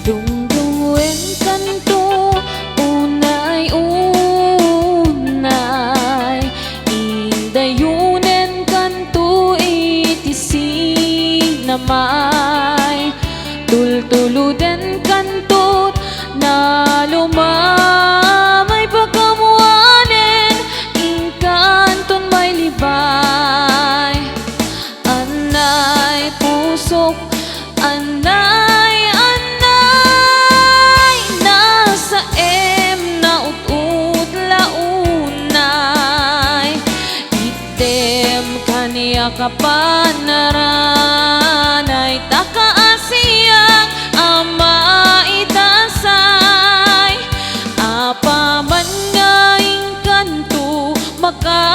Dungdungwen kanto unay-unay, indayunen kanto itisi namay, tultuluden kanto na lumamay pagkamuanen, ingkanton may libay. Anay pusok, anay, anay, nasa na ut-ut launay, item kaniya kapanaranay, takaasiyang ama itasay, apaman nga ingkanto makaturog,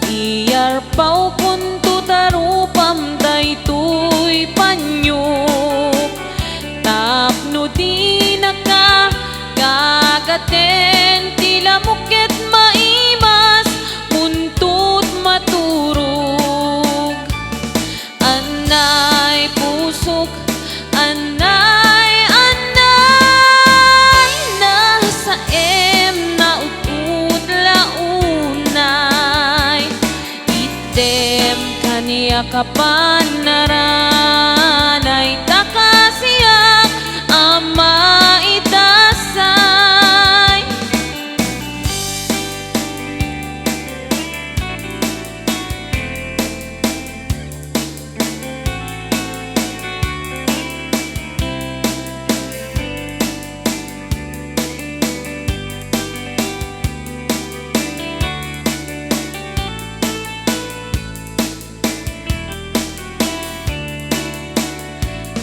iyarpaw kunto tarupam daytoy panyok, tapno di nakakagaten tila muket maimas muntut maturog. Anay pusok, anay, anay, nasa na ut-ut launay, item kaniya kapanaranay, takasiyak ama itasay.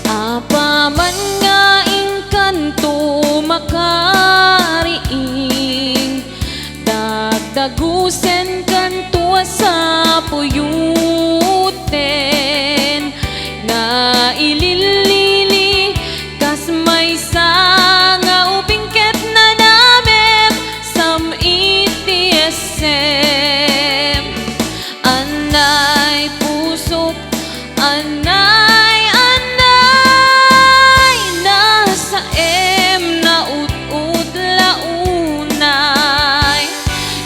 Apaman nga ingkanto makariing, dagdagusen kanto sa puyuten, nga ililili kas may nga upingket na namin sam itiesem. Anay pusok, anay, anay, nasa na ut-ut launay,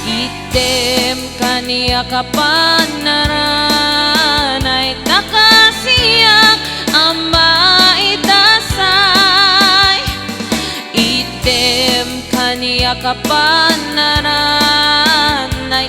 item kaniya kapanaranay, takasiyak ama itasay, item kaniya kapanaranay,